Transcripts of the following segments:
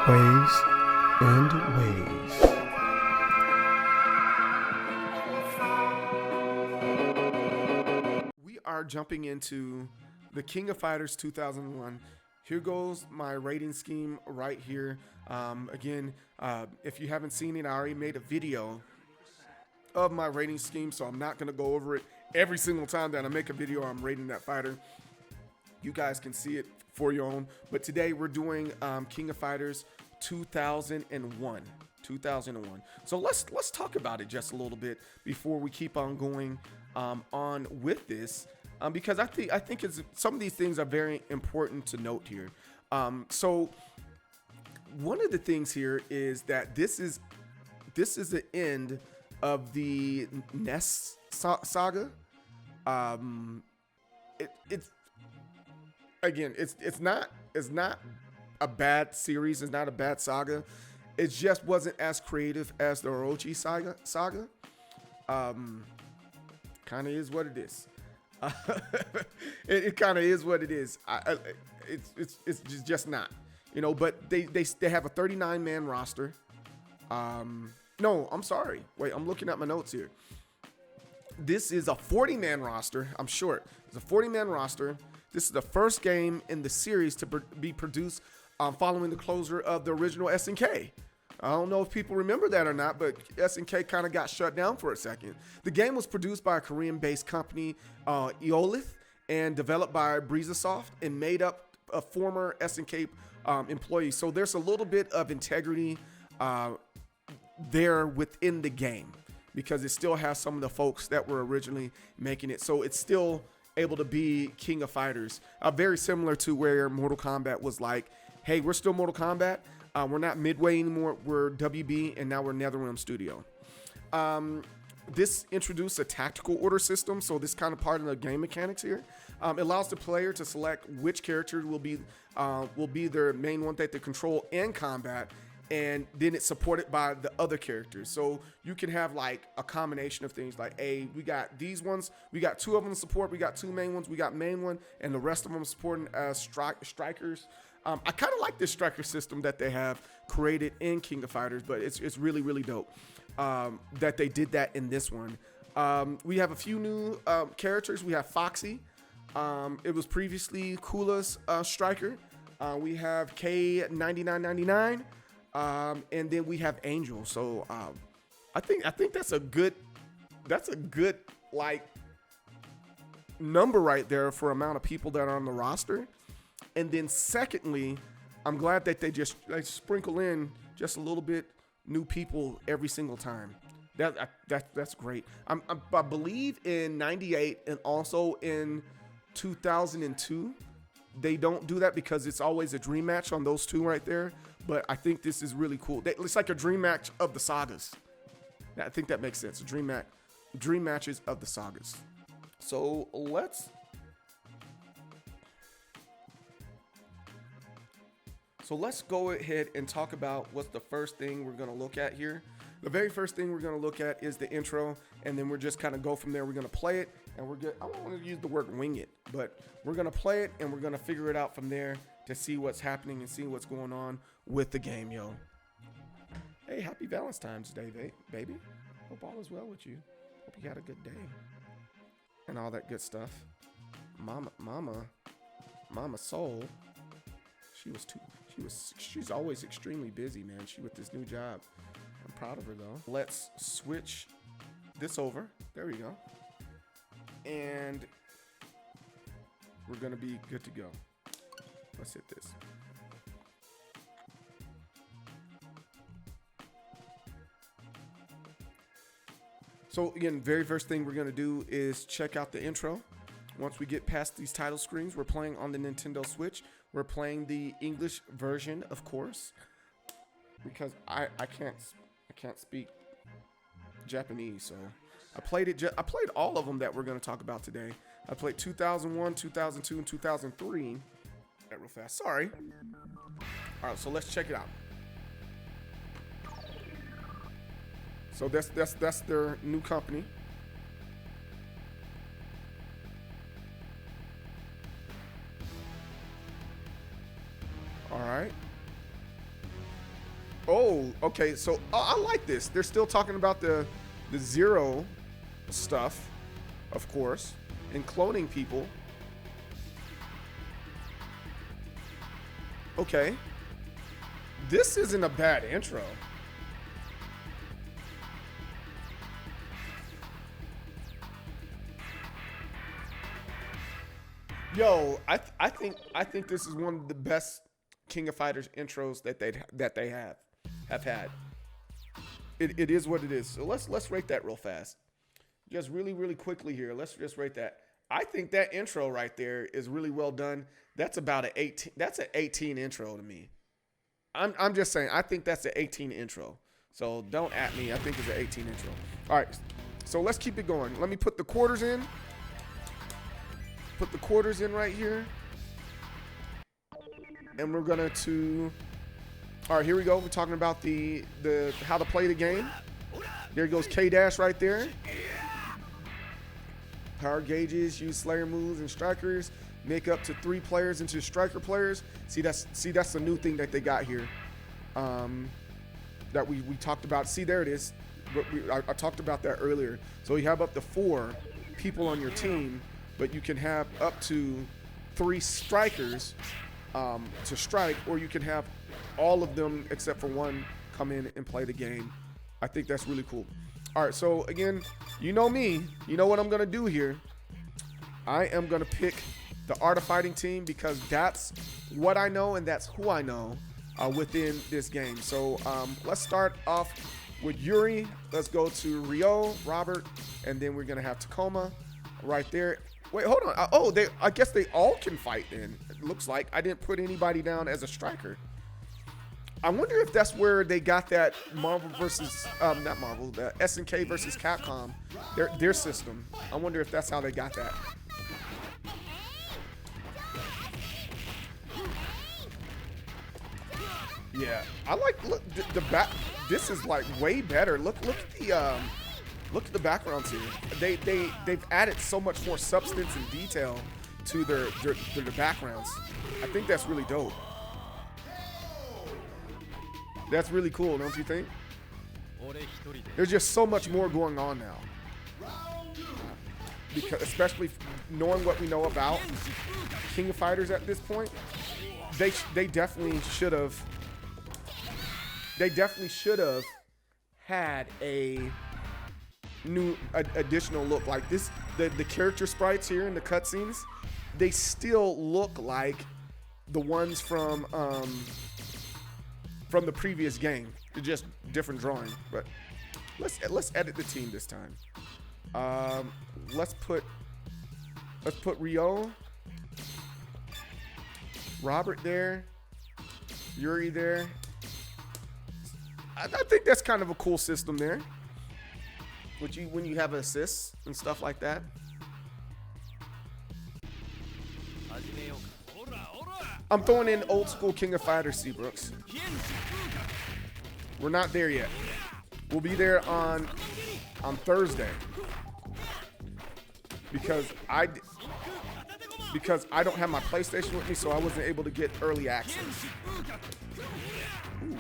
Ways and ways. We are jumping into the King of Fighters 2001. Here goes my rating scheme right here. Again, if you haven't seen it, I already made a video of my rating scheme, so I'm not going to go over it every single time that I make a video I'm rating that fighter. You guys can see it for your own. But today we're doing King of Fighters 2001. 2001. So let's talk about it just a little bit before we keep on going on with this, because I think some of these things are very important to note here. So one of the things here is that this is the end of the Ness saga. It's not a bad series. It's not a bad saga. It just wasn't as creative as the Orochi saga. Kind of is what it is. It kind of is what it is. It's just not, But they have a 39-man roster. No, I'm sorry. Wait, I'm looking at my notes here. This is a 40-man roster. I'm short. It's a 40-man roster. This is the first game in the series to be produced following the closure of the original SNK. I don't know if people remember that or not, but SNK kind of got shut down for a second. The game was produced by a Korean-based company, Eolith, and developed by Breezasoft and made up of former SNK employees. So there's a little bit of integrity there within the game because it still has some of the folks that were originally making it. So it's still able to be King of Fighters. Very similar to where Mortal Kombat was like, hey, we're still Mortal Kombat. We're not Midway anymore. We're WB, and now we're NetherRealm Studio. This introduced a tactical order system, so this kind of part of the game mechanics here. It allows the player to select which character will be their main one that they control in combat, and then it's supported by the other characters. So you can have like a combination of things like, hey, we got these ones, we got two of them support, we got two main ones, we got main one, and the rest of them supporting as strikers. I kind of like this striker system that they have created in King of Fighters, but it's really, really dope that they did that in this one. We have a few new characters. We have Foxy. It was previously Kula's striker. We have K9999, and then we have Angel. So I think that's a good like number right there for amount of people that are on the roster. And then secondly, I'm glad that they sprinkle in just a little bit new people every single time. That's great. I believe in 98 and also in 2002, they don't do that because it's always a dream match on those two right there. But I think this is really cool. It's like a dream match of the sagas. I think that makes sense. Dream matches of the sagas. So let's go ahead and talk about what's the first thing we're going to look at here. The very first thing we're going to look at is the intro, and then we're just kind of go from there. We're going to play it, and I don't want to use the word wing it, but we're going to play it, and we're going to figure it out from there to see what's happening and see what's going on with the game, yo. Hey, happy Valentine's Day, baby. Hope all is well with you. Hope you had a good day and all that good stuff. Mama Soul, she's always extremely busy, man. She with this new job. I'm proud of her though. Let's switch this over. There we go. And we're gonna be good to go. Let's hit this. So again, very first thing we're gonna do is check out the intro. Once we get past these title screens, we're playing on the Nintendo Switch. We're playing the English version, of course, because I can't speak Japanese, so I played all of them that we're going to talk about today. I played 2001, 2002, and 2003. Real fast. Sorry. All right, so let's check it out. So that's their new company. All right. Oh, okay. So I like this. They're still talking about the Zero stuff, of course, and cloning people. Okay. This isn't a bad intro. Yo, I think this is one of the best King of Fighters intros that they have had. It is what it is. So let's rate that real fast. Just really quickly here. Let's just rate that. I think that intro right there is really well done. That's about an 18. That's an 18 intro to me. I'm just saying. I think that's an 18 intro. So don't at me. I think it's an 18 intro. All right. So let's keep it going. Let me put the quarters in. Put the quarters in right here. And we're gonna all right, here we go. We're talking about the how to play the game. There goes K-Dash right there. Power gauges, use Slayer moves and strikers. Make up to 3 players into striker players. See that's the new thing that they got here. That we talked about. See, there it is. I talked about that earlier. So you have up to 4 people on your team, but you can have up to 3 strikers to strike, or you can have all of them except for 1 come in and play the game. I think that's really cool. All right, so again, you know me. You know what I'm going to do here. I am going to pick the Art of Fighting team because that's what I know and that's who I know within this game. So let's start off with Yuri. Let's go to Ryo, Robert, and then we're going to have Tacoma right there. Wait, hold on. I guess they all can fight then. It looks like I didn't put anybody down as a striker. I wonder if that's where they got that Marvel versus, not Marvel, the SNK versus Capcom, their system. I wonder if that's how they got that. Yeah, I like, look, the back, this is like way better. Look at the backgrounds here. They've added so much more substance and detail to their backgrounds. I think that's really dope. That's really cool, don't you think? There's just so much more going on now. Because especially knowing what we know about King of Fighters at this point, they definitely should have had a new additional look like this. The character sprites here in the cutscenes, they still look like the ones from the previous game. They're just different drawing. But let's edit the team this time. Let's put Ryo, Robert there, Yuri there. I think that's kind of a cool system there. When you have assists and stuff like that. I'm throwing in old school King of Fighters, Seabrooks. We're not there yet. We'll be there on Thursday. Because I don't have my PlayStation with me, so I wasn't able to get early access. Ooh.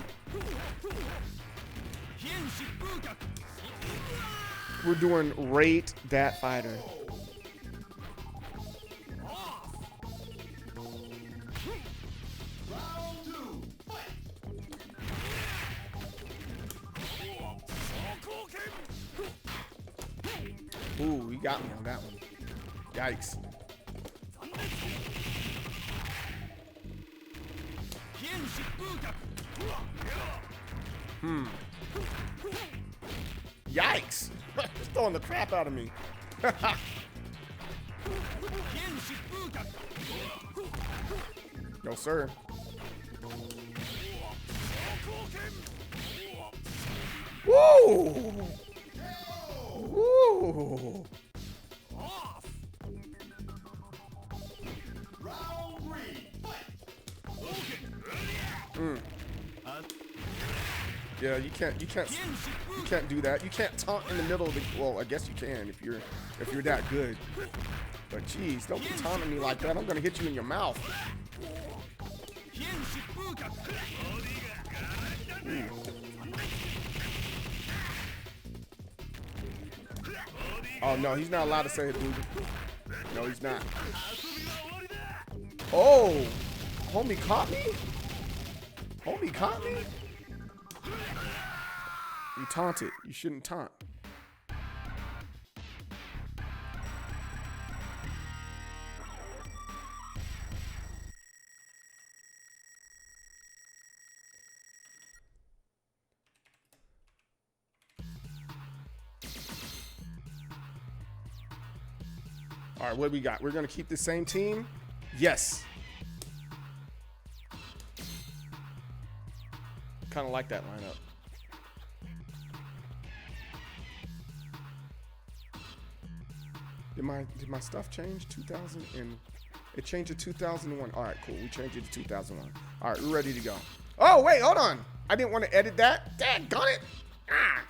We're doing Rate That Fighter. Ooh, you got me on that one. Yikes. Yikes! It's throwing the crap out of me. No, sir. Woo! Woo! Yeah, you can't do that. You can't taunt in the middle of the, well, I guess you can if you're that good. But geez, don't be taunting me like that. I'm gonna hit you in your mouth. Oh no, he's not allowed to say it, dude. No, he's not. Oh, homie caught me? Homie caught me? You taunted. You shouldn't taunt. All right, what do we got? We're going to keep the same team? Yes. Kind of like that lineup. Did my stuff change? 2000 and it changed to 2001. All right, cool. We changed it to 2001. All right, we're ready to go. Oh, wait, hold on. I didn't want to edit that. Daggone it. Ah.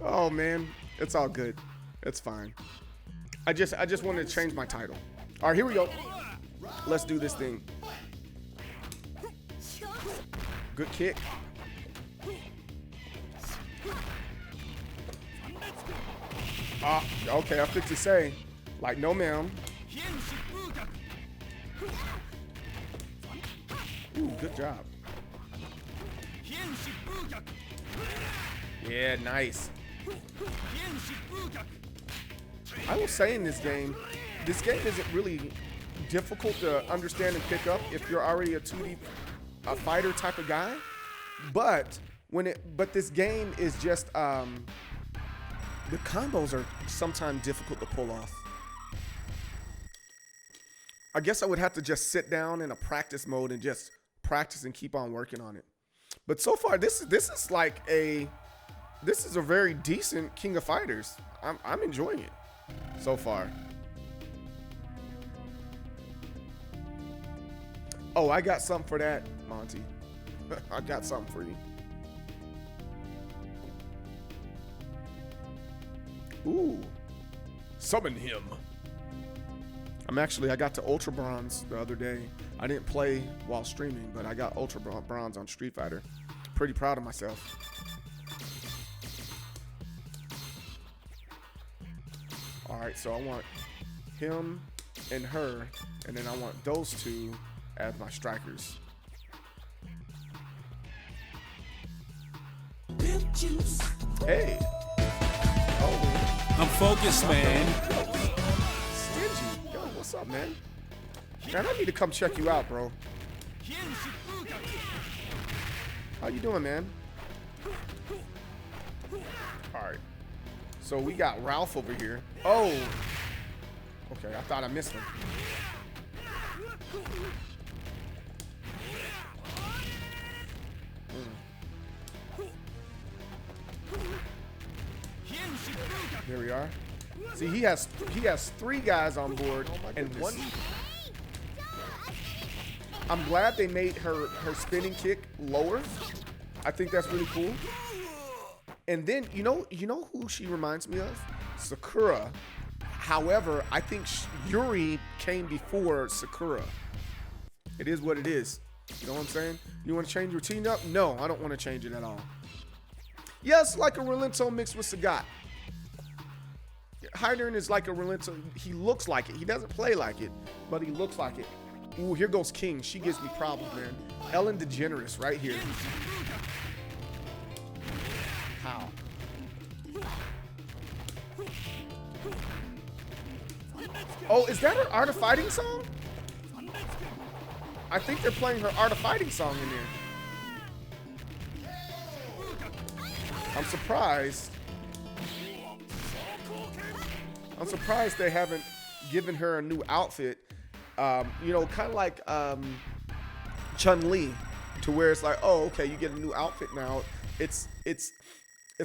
Oh, man. It's all good. It's fine. I just wanted to change my title. All right, here we go. Let's do this thing. Good kick. Okay, I fixed to say, like, no ma'am. Ooh, good job. Yeah, nice. I will say in this game isn't really difficult to understand and pick up if you're already a 2D fighter type of guy. But this game is just the combos are sometimes difficult to pull off. I guess I would have to just sit down in a practice mode and just practice and keep on working on it. But so far, this is a very decent King of Fighters. I'm enjoying it so far. Oh, I got something for that, Monty. I got something for you. Ooh, summon him. I got to Ultra Bronze the other day. I didn't play while streaming, but I got Ultra Bronze on Street Fighter. Pretty proud of myself. All right, so I want him and her, and then I want those two as my strikers. Hey. Oh, I'm focused, man. Stingy. Yo, what's up, man? Man, I need to come check you out, bro. How you doing, man? All right. So we got Ralph over here. Oh. Okay, I thought I missed him. Here we are. See, he has 3 guys on board and one. I'm glad they made her spinning kick lower. I think that's really cool. And then you know who she reminds me of? Sakura. However, I think Yuri came before Sakura. It is what it is. You know what I'm saying? You want to change your routine up? No, I don't want to change it at all. Yes, like a Relento mixed with Sagat. Hydern is like a Relento. He looks like it. He doesn't play like it, but he looks like it. Ooh, here goes King. She gives me problems, man. Ellen DeGeneres right here. How? Oh, is that her Art of Fighting song? I think they're playing her Art of Fighting song in there. I'm surprised. I'm surprised they haven't given her a new outfit. You know, kind of like Chun-Li, to where it's like, oh, okay, you get a new outfit now. It's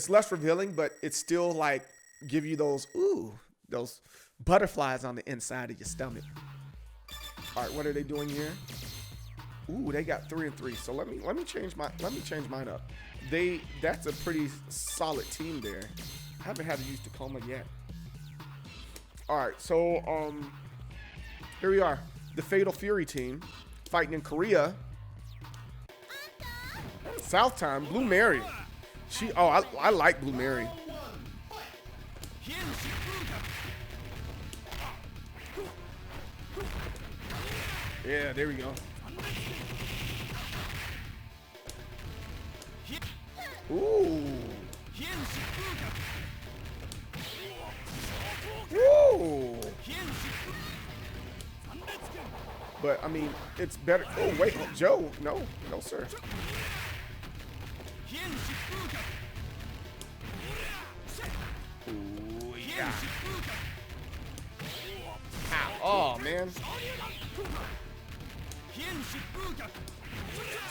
less revealing, but it's still like give you those butterflies on the inside of your stomach. All right, what are they doing here? Ooh, they got 3 and 3. So let me change mine up. That's a pretty solid team there. I haven't had to use Tacoma yet. All right, so here we are, the Fatal Fury team. fighting in Korea. South time, Blue Mary. I like Blue Mary. Yeah, there we go. Ooh. Ooh. But I mean, it's better. Oh wait, Joe, no, sir. Ooh, yeah. Ow. Oh man.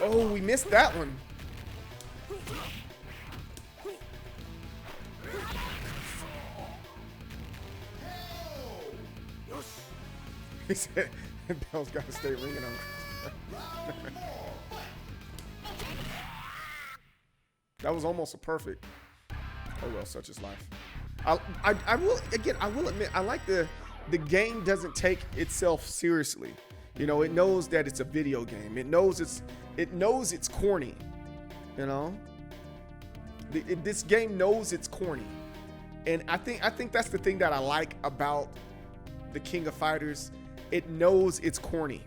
Oh, we missed that one. He said, "Bell's got to stay ringing on." That was almost a perfect. Oh well, such is life. I will admit, I like the game doesn't take itself seriously. You know, it knows that it's a video game. It knows it's corny. You know, this game knows it's corny, and I think that's the thing that I like about the King of Fighters. It knows it's corny,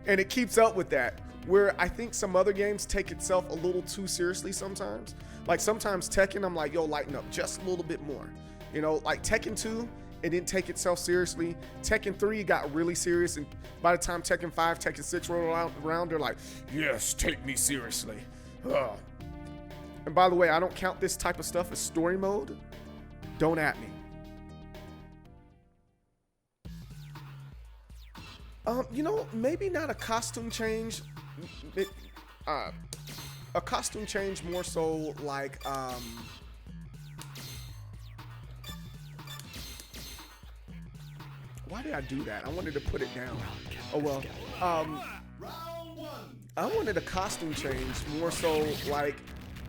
and it keeps up with that. Where I think some other games take itself a little too seriously sometimes. Like sometimes Tekken, I'm like, yo, lighten up just a little bit more. You know, like Tekken 2, it didn't take itself seriously. Tekken 3 got really serious, and by the time Tekken 5, Tekken 6 rolled around, they're like, yes, take me seriously. Ugh. And by the way, I don't count this type of stuff as story mode. Don't at me. You know, maybe not a costume change. A costume change more so like why did I do that? I wanted to put it down. Oh well. I wanted a costume change more so like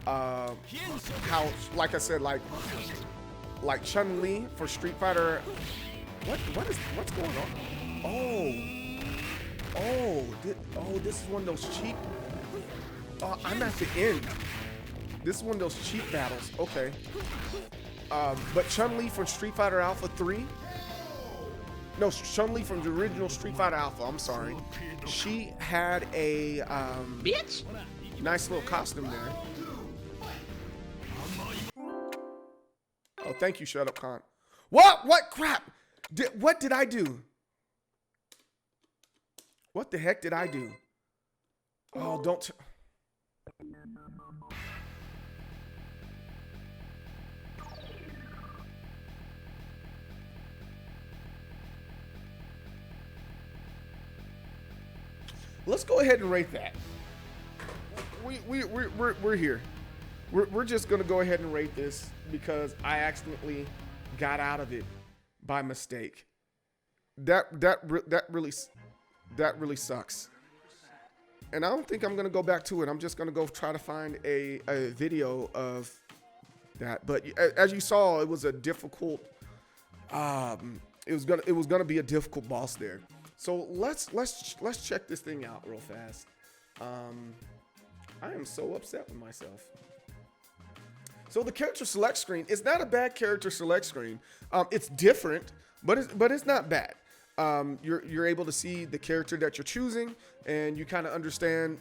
how, like I said, like Chun-Li for Street Fighter. What's going on? Oh, this is one of those cheap. I'm at the end. This is one of those cheap battles. Okay. But Chun-Li from Street Fighter Alpha 3. No, Chun-Li from the original Street Fighter Alpha. I'm sorry. She had a nice little costume there. Oh, thank you, Shut Up Khan. What crap? What did I do? What the heck did I do? Oh, don't. Let's go ahead and rate that. We're here. We're just gonna go ahead and rate this because I accidentally got out of it by mistake. That really sucks. And I don't think I'm gonna go back to it. I'm just gonna go try to find a video of that. But as you saw, it was a difficult. It was gonna be a difficult boss there. So let's check this thing out real fast. I am so upset with myself. So the character select screen is not a bad character select screen. It's different, but it's not bad. You're able to see the character that you're choosing, and you kind of understand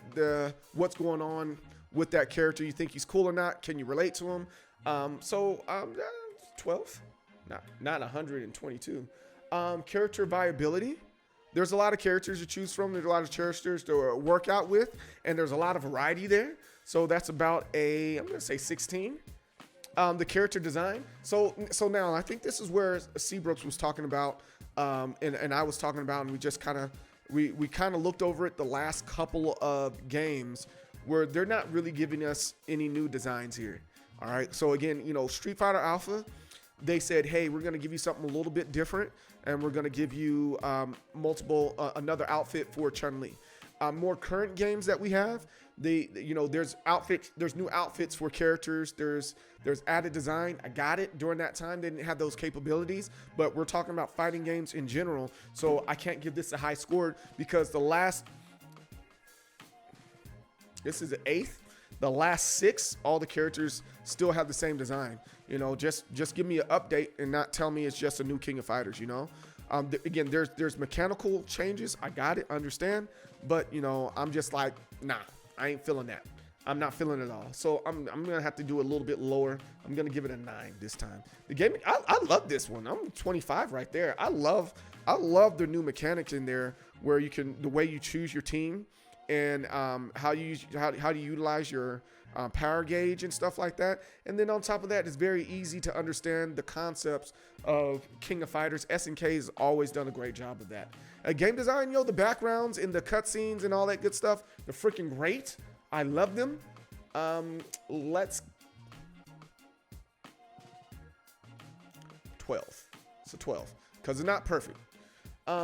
what's going on with that character. You think he's cool or not? Can you relate to him? 12, not 122. Character viability. There's a lot of characters to choose from. There's a lot of characters to work out with, and there's a lot of variety there. So that's about I'm gonna say 16. The character design. So now I think this is where Seabrooks was talking about, and I was talking about, and we just kind of we kind of looked over it the last couple of games where they're not really giving us any new designs here. All right. So again, you know, Street Fighter Alpha, they said, hey, we're gonna give you something a little bit different, and we're gonna give you another outfit for Chun-Li. more current games that we have, there's new outfits for characters. There's added design. I got it. During that time, they didn't have those capabilities, but we're talking about fighting games in general. So I can't give this a high score because this is the 8th. The last 6, all the characters still have the same design. Just give me an update and not tell me it's just a new King of Fighters. Again, there's mechanical changes. I got it, understand, but I'm just like, nah, I ain't feeling that. I'm not feeling it at all. So I'm gonna have to do a little bit lower. I'm gonna give it a 9 this time. The game, I love this one. I'm 25 right there. I love the new mechanics in there where the way you choose your team and how you utilize your power gauge and stuff like that. And then on top of that, it's very easy to understand the concepts of King of Fighters. SNK has always done a great job of that. Game design, the backgrounds and the cutscenes and all that good stuff, they're freaking great. I love them. Let's 12. It's a 12 because they're not perfect.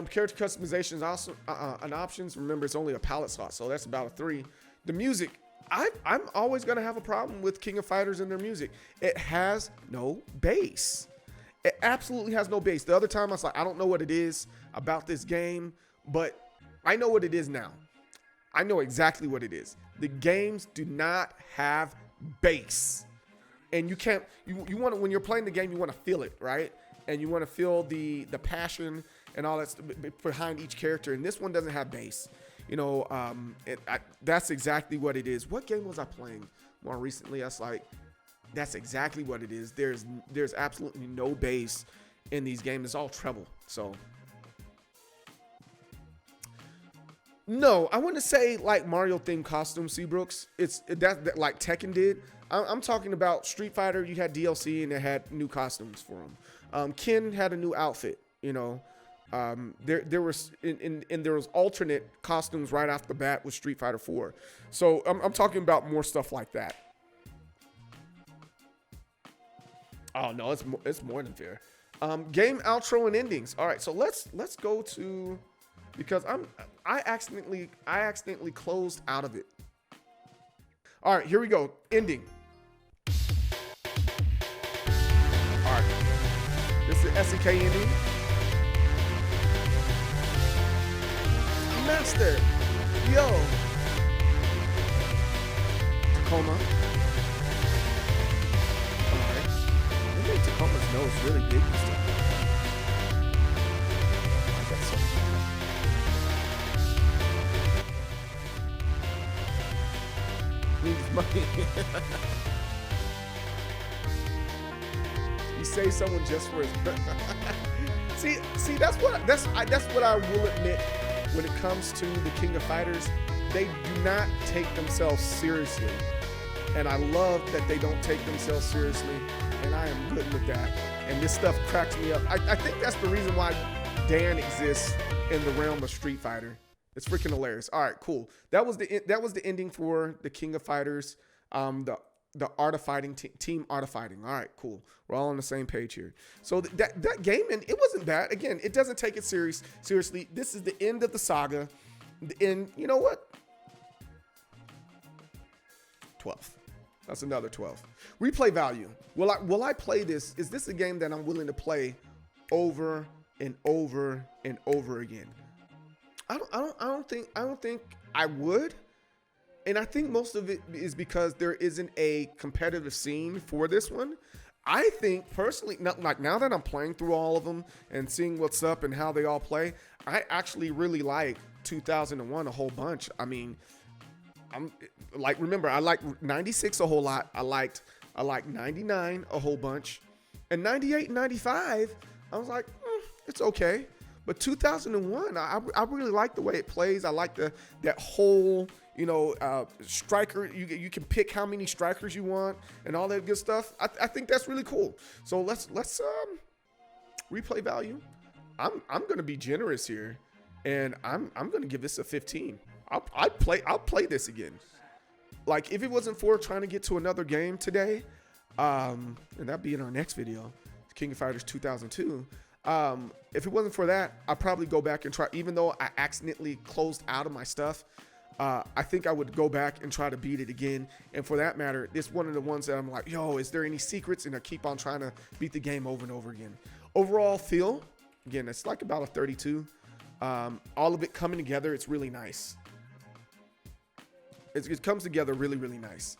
Character customization is also an options. Remember, it's only a palette slot, so that's about a 3. The music, I'm always gonna have a problem with King of Fighters and their music. It has no bass. It absolutely has no bass. The other time I was like, I don't know what it is about this game, but I know what it is now. I know exactly what it is. The games do not have bass, and you can't. You want to, when you're playing the game, you want to feel it, right? And you want to feel the passion and all that behind each character. And this one doesn't have bass. That's exactly what it is. What game was I playing more recently? I was like, that's exactly what it is. There's absolutely no bass in these games. It's all treble. So no, I wouldn't say like Mario themed costume, Seabrooks. It's that like Tekken did. I'm talking about Street Fighter. You had DLC and it had new costumes for them. Ken had a new outfit. There was alternate costumes right off the bat with Street Fighter 4. So I'm talking about more stuff like that. Oh no, it's more than fair. Game outro and endings. All right, so let's go to, because I accidentally closed out of it. All right, here we go. Ending. All right, this is the SNK ending. Master, yo, Tacoma. Alright, I think Tacoma's nose really big this time. I got so. Needs money. You say someone just for his. see, that's what I will admit. When it comes to the King of Fighters, they do not take themselves seriously. And I love that they don't take themselves seriously. And I am good with that. And this stuff cracks me up. I think that's the reason why Dan exists in the realm of Street Fighter. It's freaking hilarious. All right, cool. That was the ending for the King of Fighters. The Art of Fighting team Art of Fighting. All right, cool. We're all on the same page here. So that game, and it wasn't bad. Again, it doesn't take it seriously. This is the end of the saga. And you know what? 12. That's another 12. Replay value. Will I play this? Is this a game that I'm willing to play over and over and over again? I don't think I would. And I think most of it is because there isn't a competitive scene for this one. I think personally, like now that I'm playing through all of them and seeing what's up and how they all play, I actually really like 2001 a whole bunch. I mean, remember, I like 96 a whole lot. I like 99 a whole bunch, and 98 and 95. I was like, it's okay. But 2001, I really like the way it plays. I like that whole, striker. You can pick how many strikers you want and all that good stuff. I think that's really cool. So let's replay value. I'm gonna be generous here, and I'm gonna give this a 15. I'll play this again. Like if it wasn't for trying to get to another game today, and that'd be in our next video, King of Fighters 2002. If it wasn't for that, I'd probably go back and try, even though I accidentally closed out of my stuff. I think I would go back and try to beat it again. And for that matter, it's one of the ones that I'm like, yo, is there any secrets? And I keep on trying to beat the game over and over again. Overall feel, again, it's like about a 32. All of it coming together, it's really nice. It comes together really, really nice.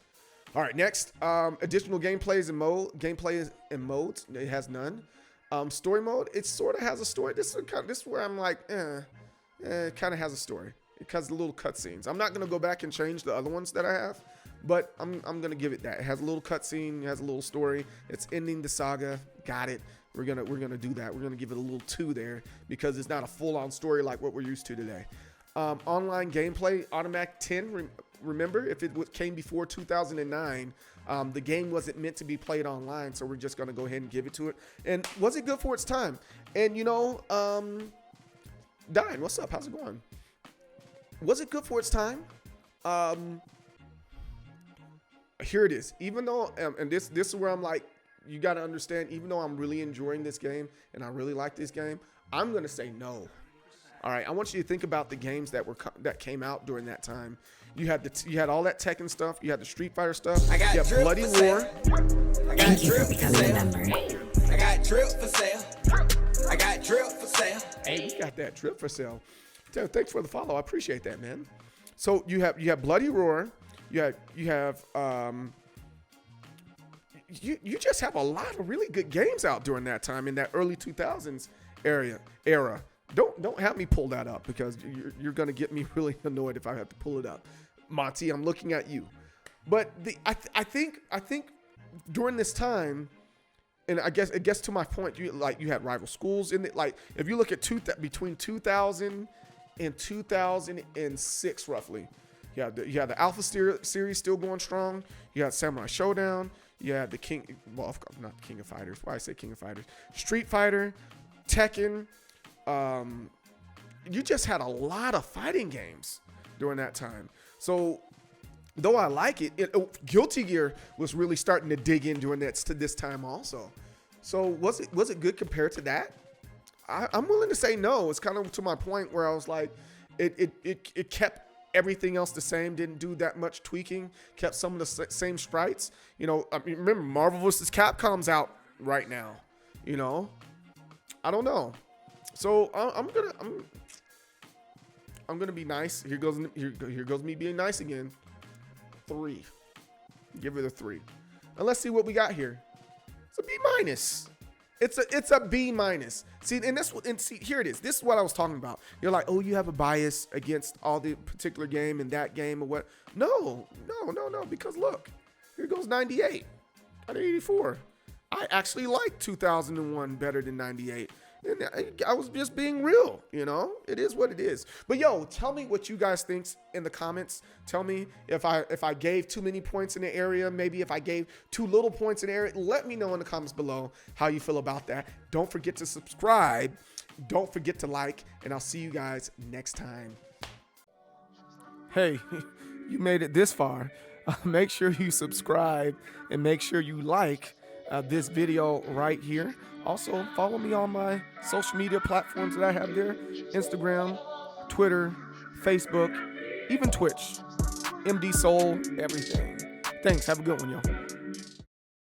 All right, next, additional gameplay and modes. It has none. Story mode, it sort of has a story. This is where I'm like, it kind of has a story. It has the little cutscenes. I'm not gonna go back and change the other ones that I have, but I'm gonna give it that. It has a little cutscene, it has a little story. It's ending the saga. Got it. We're gonna do that. We're gonna give it a little 2 there because it's not a full-on story like what we're used to today. Online gameplay, automatic 10. Remember, if it came before 2009, the game wasn't meant to be played online, so we're just gonna go ahead and give it to it. And was it good for its time? And you know, Dine, what's up? How's it going? Was it good for its time? Here it is. Even though, and this is where I'm like, you got to understand, even though I'm really enjoying this game and I really like this game, I'm going to say no. All right, I want you to think about the games that came out during that time. You had all that Tekken stuff. You had the Street Fighter stuff. You had Bloody Roar. Thank you for becoming a member. I got drip for sale. I got drip for sale. Hey, we got that drip for sale. Thanks for the follow. I appreciate that, man. So you have Bloody Roar. You just have a lot of really good games out during that time in that early 2000s era. Don't have me pull that up because you're gonna get me really annoyed if I have to pull it up. Monty, I'm looking at you. But I think during this time, and I guess to my point, you had rival schools in it. Like if you look at between 2000 and 2006 roughly, you had the Alpha series still going strong. You had Samurai Showdown. You had the not the King of Fighters. Why I say King of Fighters? Street Fighter, Tekken. You just had a lot of fighting games during that time. So though I like it, Guilty Gear was really starting to dig in during this time also. So was it good compared to that? I'm willing to say no. It's kind of to my point where I was like, it kept everything else the same, didn't do that much tweaking, kept some of the same sprites. You know, I mean, remember Marvel vs. Capcom's out right now. You know, I don't know. So I'm gonna be nice. Here goes me being nice again. 3. Give it a 3. And let's see what we got here. It's a B minus. It's a B minus. See, here it is. This is what I was talking about. You're like, oh, you have a bias against all the particular game and that game or what? No. Because look, here goes 98 out of 84. I actually like 2001 better than 98. And I was just being real, you know. It is what it is. But yo, tell me what you guys think in the comments. Tell me if I gave too many points in the area, maybe if I gave too little points in the area. Let me know in the comments below how you feel about that. Don't forget to subscribe. Don't forget to like, and I'll see you guys next time. Hey, you made it this far. Make sure you subscribe and make sure you like this video right here. Also, follow me on my social media platforms that I have there. Instagram, Twitter, Facebook, even Twitch. MD Soul, everything. Thanks. Have a good one, y'all.